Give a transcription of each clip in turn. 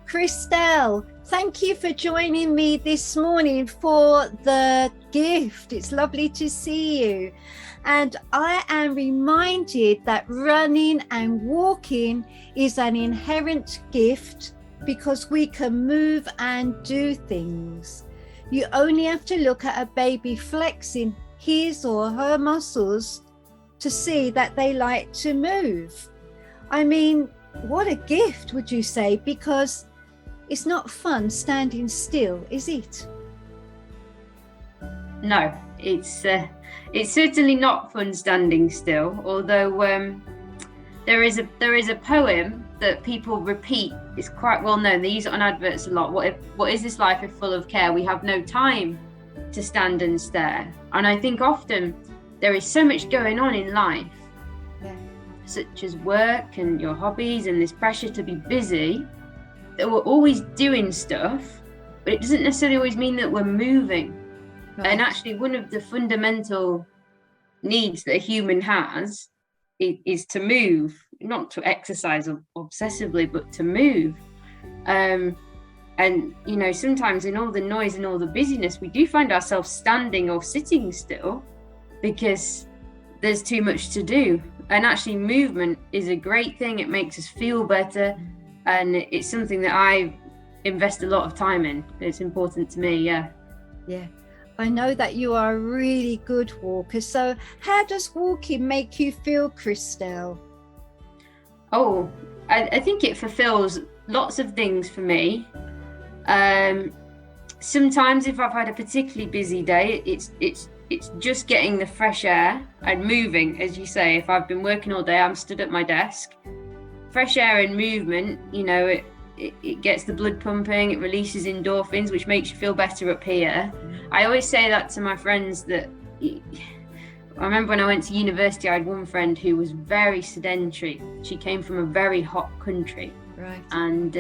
Christel, thank you for joining me this morning for the gift. It's lovely to see you. And I am reminded that running and walking is an inherent gift because we can move and do things. You only have to look at a baby flexing his or her muscles to see that they like to move. I mean, what a gift, would you say? Because it's not fun standing still, is it? No, it's certainly not fun standing still. Although there is a poem that people repeat. It's quite well known. They use it on adverts a lot. What is this life if full of care? We have no time to stand and stare. And I think often there is so much going on in life, such as work and your hobbies and this pressure to be busy, that we're always doing stuff, but it doesn't necessarily always mean that we're moving. Right. And actually one of the fundamental needs that a human has is to move, not to exercise obsessively, but to move. And you know, sometimes in all the noise and all the busyness, we do find ourselves standing or sitting still because there's too much to do. And actually movement is a great thing. It makes us feel better. And it's something that I invest a lot of time in. It's important to me, yeah. Yeah, I know that you are a really good walker. So how does walking make you feel, Christel? Oh, I think it fulfills lots of things for me. Sometimes if I've had a particularly busy day, it's just getting the fresh air and moving, as you say. If I've been working all day, I'm stood at my desk. Fresh air and movement, you know, it gets the blood pumping, it releases endorphins, which makes you feel better up here. I always say that to my friends that I remember when I went to university, I had one friend who was very sedentary. She came from a very hot country. Right. And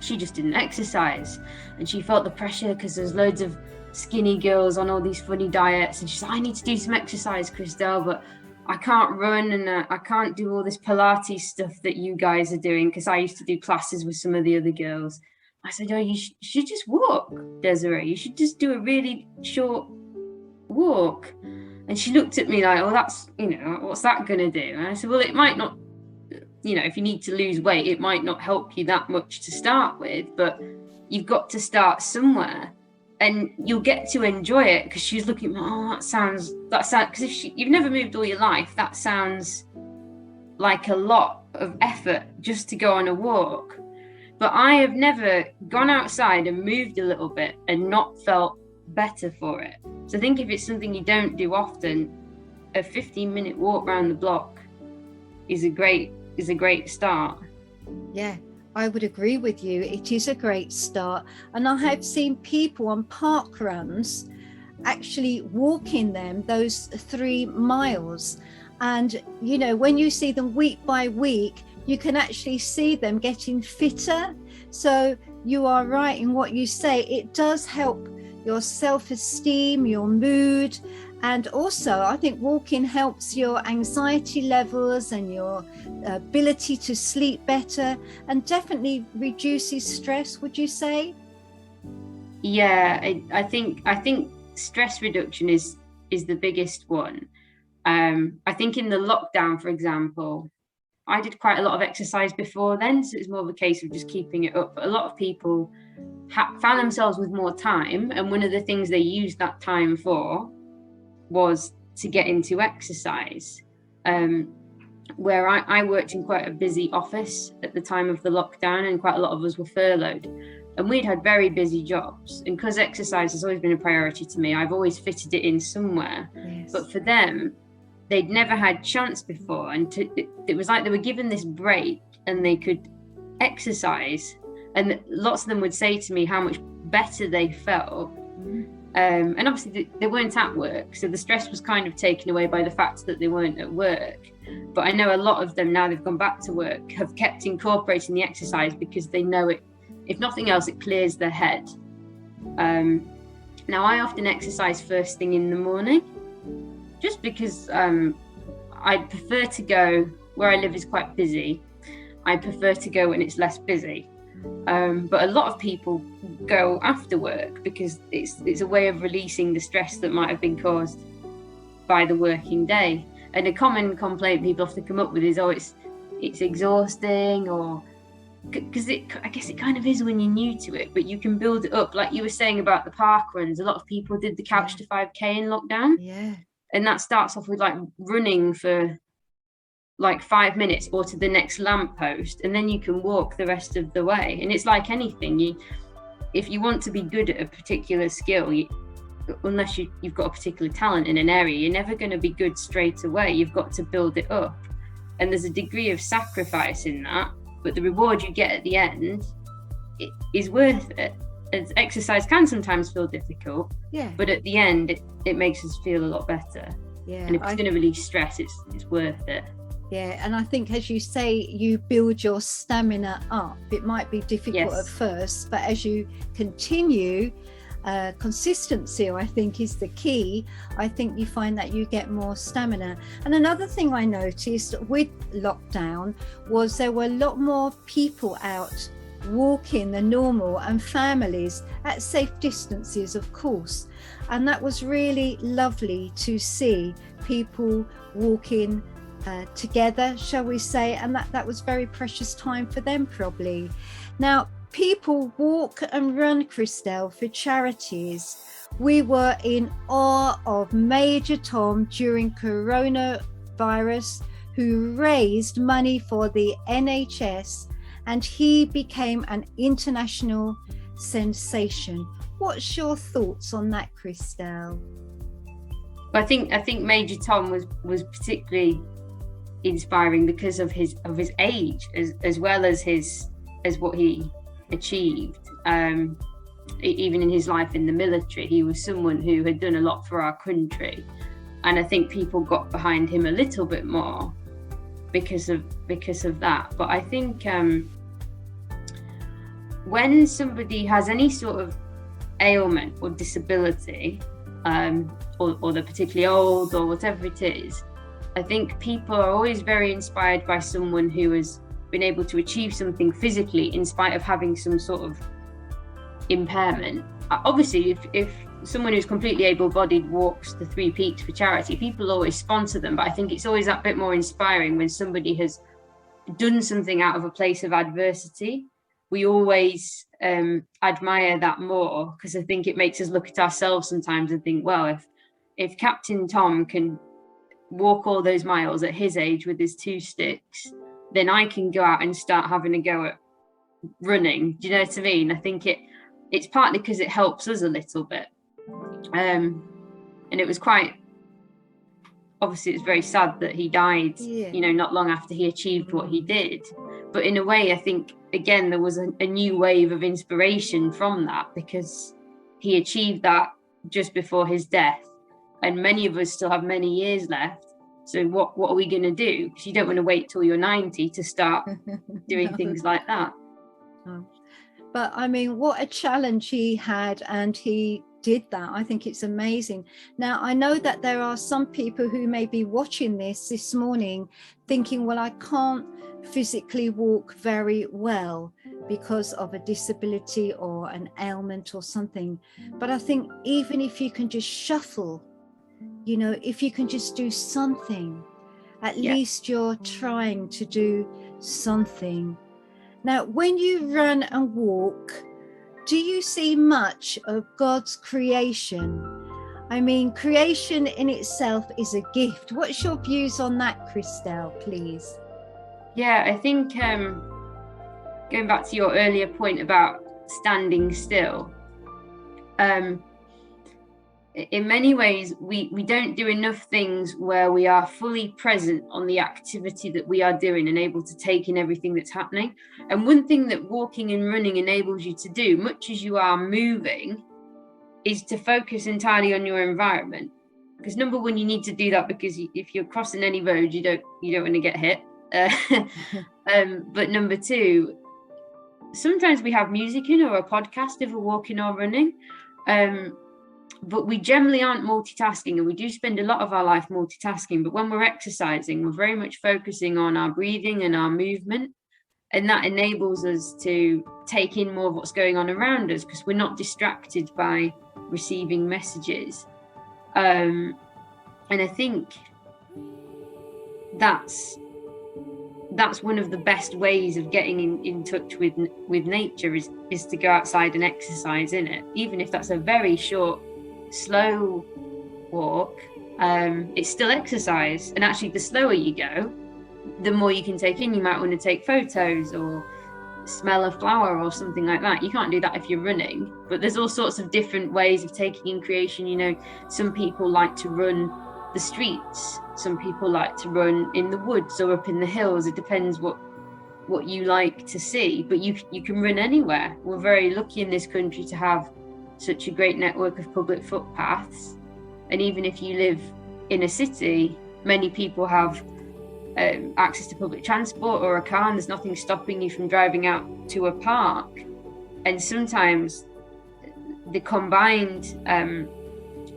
she just didn't exercise. And she felt the pressure because there's loads of skinny girls on all these funny diets. And she's like, I need to do some exercise, Christel, but I can't run and I can't do all this Pilates stuff that you guys are doing, because I used to do classes with some of the other girls. I said, oh, you should just walk, Desiree. You should just do a really short walk. And she looked at me like, oh, that's, you know, what's that going to do? And I said, well, it might not, you know, if you need to lose weight, it might not help you that much to start with, but you've got to start somewhere. And you'll get to enjoy it, because she was looking at me, oh, that sounds, because if you've never moved all your life, that sounds like a lot of effort just to go on a walk. But I have never gone outside and moved a little bit and not felt better for it. So I think if it's something you don't do often, a 15-minute walk around the block is a great start. Yeah. I would agree with you. It is a great start. And I have seen people on park runs actually walking them those 3 miles. And, you know, when you see them week by week, you can actually see them getting fitter. So you are right in what you say. It does help your self-esteem, your mood. And also, I think walking helps your anxiety levels and your ability to sleep better, and definitely reduces stress, would you say? Yeah, I think stress reduction is the biggest one. I think in the lockdown, for example, I did quite a lot of exercise before then, so it's more of a case of just keeping it up. But a lot of people found themselves with more time, and one of the things they used that time for was to get into exercise. Where I worked in quite a busy office at the time of the lockdown, and quite a lot of us were furloughed, and we'd had very busy jobs. And because exercise has always been a priority to me, I've always fitted it in somewhere. Yes. But for them, they'd never had chance before, and it was like they were given this break and they could exercise. And lots of them would say to me how much better they felt. And obviously they weren't at work, so the stress was kind of taken away by the fact that they weren't at work. But I know a lot of them, now they've gone back to work, have kept incorporating the exercise because they know it, if nothing else, it clears their head. Now I often exercise first thing in the morning, just because I prefer to go where I live is quite busy. I prefer to go when it's less busy. But a lot of people go after work because it's a way of releasing the stress that might have been caused by the working day. And a common complaint people often come up with is, oh, it's exhausting, or because I guess it kind of is when you're new to it, but you can build it up. Like you were saying about the park runs, a lot of people did the Couch to 5K in lockdown. Yeah. And that starts off with like running for like 5 minutes or to the next lamppost, and then you can walk the rest of the way. And it's like anything, if you want to be good at a particular skill, unless you've got a particular talent in an area, you're never going to be good straight away. You've got to build it up, and there's a degree of sacrifice in that, but the reward you get at the end is worth it. As exercise can sometimes feel difficult, but at the end it makes us feel a lot better. And if it's going to release stress, it's worth it. And I think, as you say, you build your stamina up. It might be difficult at first, but as you continue, consistency, I think, is the key. I think you find that you get more stamina. And another thing I noticed with lockdown was there were a lot more people out walking than normal, and families at safe distances, of course. And that was really lovely to see people walking together, shall we say, and that was very precious time for them probably. Now, people walk and run, Christel, for charities. We were in awe of Major Tom during coronavirus, who raised money for the NHS, and he became an international sensation. What's your thoughts on that, Christel? I think Major Tom was particularly inspiring because of his age, as well as what he achieved. Even in his life in the military, he was someone who had done a lot for our country, and I think people got behind him a little bit more because of that. But I think when somebody has any sort of ailment or disability, or they're particularly old or whatever it is, I think people are always very inspired by someone who has been able to achieve something physically in spite of having some sort of impairment. Obviously, if someone who's completely able-bodied walks the 3 Peaks for charity, people always sponsor them, but I think it's always that bit more inspiring when somebody has done something out of a place of adversity. We always admire that more, because I think it makes us look at ourselves sometimes and think, well, if Captain Tom can walk all those miles at his age with his 2 sticks, then I can go out and start having a go at running. Do you know what I mean? I think it's partly because it helps us a little bit. And it was obviously it's very sad that he died, not long after he achieved what he did. But in a way, I think, again, there was a new wave of inspiration from that, because he achieved that just before his death. And many of us still have many years left. So what are we going to do? Because you don't want to wait till you're 90 to start doing things like that. But I mean, what a challenge he had, and he did that. I think it's amazing. Now, I know that there are some people who may be watching this morning thinking, well, I can't physically walk very well because of a disability or an ailment or something. But I think even if you can just shuffle, if you can just do something, at least you're trying to do something. Now, when you run and walk, do you see much of God's creation? I mean, creation in itself is a gift. What's your views on that, Christel, please? Yeah, I think going back to your earlier point about standing still, in many ways, we don't do enough things where we are fully present on the activity that we are doing and able to take in everything that's happening. And one thing that walking and running enables you to do, much as you are moving, is to focus entirely on your environment. Because number one, you need to do that because if you're crossing any road, you don't want to get hit. But number two, sometimes we have music in or a podcast if we're walking or running. But we generally aren't multitasking, and we do spend a lot of our life multitasking. But when we're exercising, we're very much focusing on our breathing and our movement. And that enables us to take in more of what's going on around us, because we're not distracted by receiving messages. And I think that's one of the best ways of getting in touch with nature is to go outside and exercise in it, even if that's a very short, slow walk. It's still exercise, and actually the slower you go, the more you can take in. You might want to take photos or smell a flower or something like that. You can't do that if you're running, but there's all sorts of different ways of taking in creation. You know, some people like to run the streets, some people like to run in the woods or up in the hills. It depends what you like to see, but you can run anywhere. We're very lucky in this country to have such a great network of public footpaths, and even if you live in a city, many people have access to public transport or a car, and there's nothing stopping you from driving out to a park. And sometimes the combined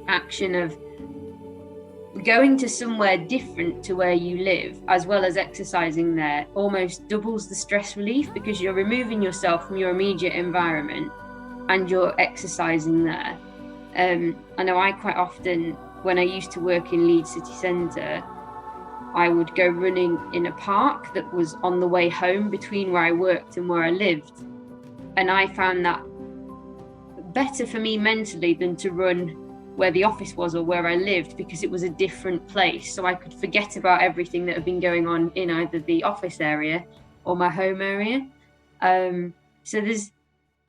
action of going to somewhere different to where you live, as well as exercising there, almost doubles the stress relief, because you're removing yourself from your immediate environment and you're exercising there. I know I quite often, when I used to work in Leeds city centre, I would go running in a park that was on the way home between where I worked and where I lived. And I found that better for me mentally than to run where the office was or where I lived, because it was a different place. So I could forget about everything that had been going on in either the office area or my home area. So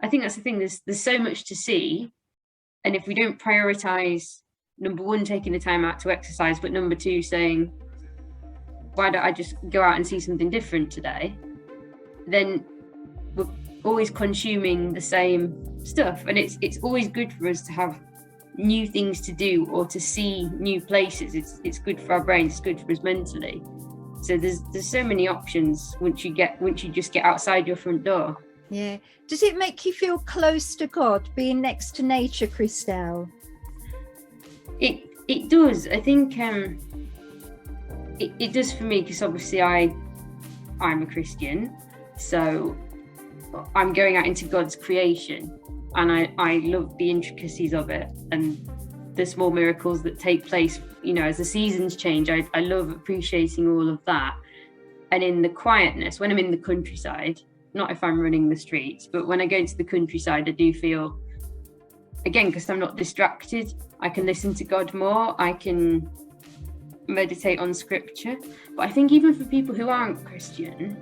I think that's the thing, there's so much to see. And if we don't prioritize, number one, taking the time out to exercise, but number two, saying, why don't I just go out and see something different today? Then we're always consuming the same stuff. And it's always good for us to have new things to do or to see new places. It's good for our brains, it's good for us mentally. So there's so many options once you just get outside your front door. Yeah. Does it make you feel close to God, being next to nature, Christel? It does. I think it does for me, because obviously I'm a Christian, so I'm going out into God's creation, and I love the intricacies of it and the small miracles that take place, you know, as the seasons change. I love appreciating all of that. And in the quietness, when I'm in the countryside, not if I'm running the streets, but when I go into the countryside, I do feel, again, because I'm not distracted, I can listen to God more, I can meditate on scripture. But I think even for people who aren't Christian,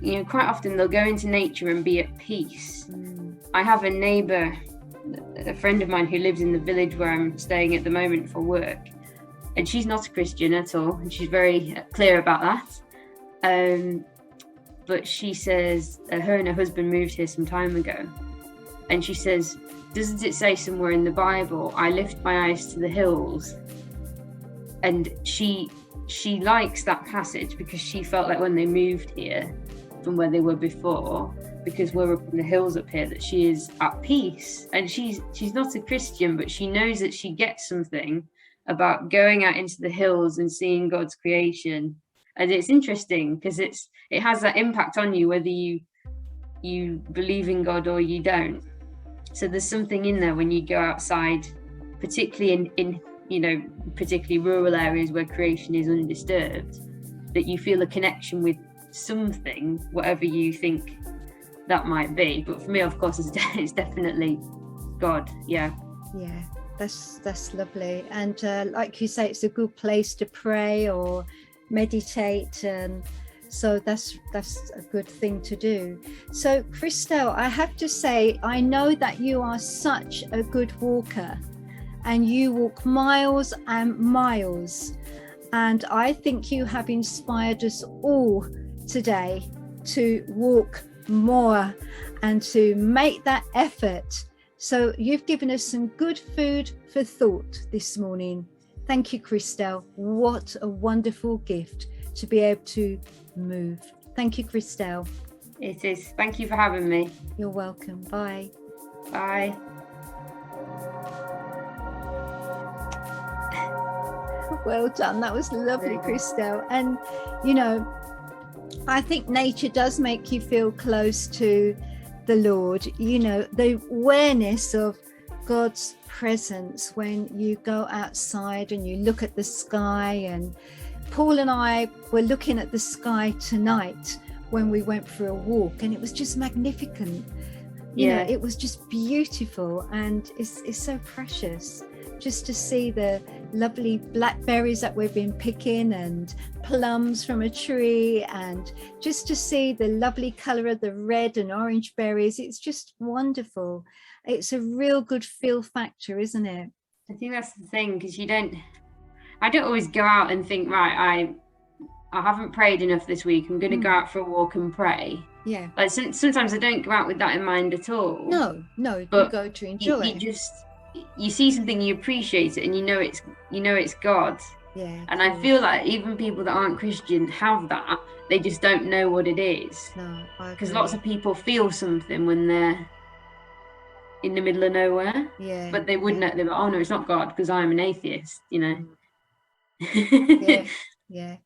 you know, quite often they'll go into nature and be at peace. I have a neighbour, a friend of mine, who lives in the village where I'm staying at the moment for work, and she's not a Christian at all, and she's very clear about that. But she says her and her husband moved here some time ago, and she says, doesn't it say somewhere in the Bible, I lift my eyes to the hills? And she likes that passage because she felt like when they moved here from where they were before, because we're up in the hills up here, that she is at peace. And she's not a Christian, but she knows that she gets something about going out into the hills and seeing God's creation. And it's interesting because it has that impact on you, whether you believe in God or you don't. So there's something in there when you go outside, particularly in you know, particularly rural areas where creation is undisturbed, that you feel a connection with something, whatever you think that might be. But for me, of course, it's definitely God. Yeah, that's lovely. And like you say, it's a good place to pray or meditate, and so that's a good thing to do. So Christel, I have to say, I know that you are such a good walker, and you walk miles and miles, and I think you have inspired us all today to walk more and to make that effort. So you've given us some good food for thought this morning. Thank you, Christel. What a wonderful gift to be able to move. Thank you, Christel. It is. Thank you for having me. You're welcome. Bye. Bye. Well done. That was lovely, Christel. And, you know, I think nature does make you feel close to the Lord. You know, the awareness of God's presence when you go outside and you look at the sky. And Paul and I were looking at the sky tonight when we went for a walk, and it was just magnificent. You know, it was just beautiful, and it's so precious just to see the lovely blackberries that we've been picking and plums from a tree, and just to see the lovely color of the red and orange berries. It's just wonderful. It's a real good feel factor, isn't it? I think that's the thing, because I don't always go out and think, right, I haven't prayed enough this week, I'm going to go out for a walk and pray. Yeah. Like sometimes I don't go out with that in mind at all. No, but you go to enjoy. You see something, you appreciate it, and you know it's God. Yeah. And I feel like even people that aren't Christian have that. They just don't know what it is. No, because lots of people feel something when they're in the middle of nowhere. Yeah. But they wouldn't know. They're like, oh no, it's not God because I'm an atheist, you know. Yeah.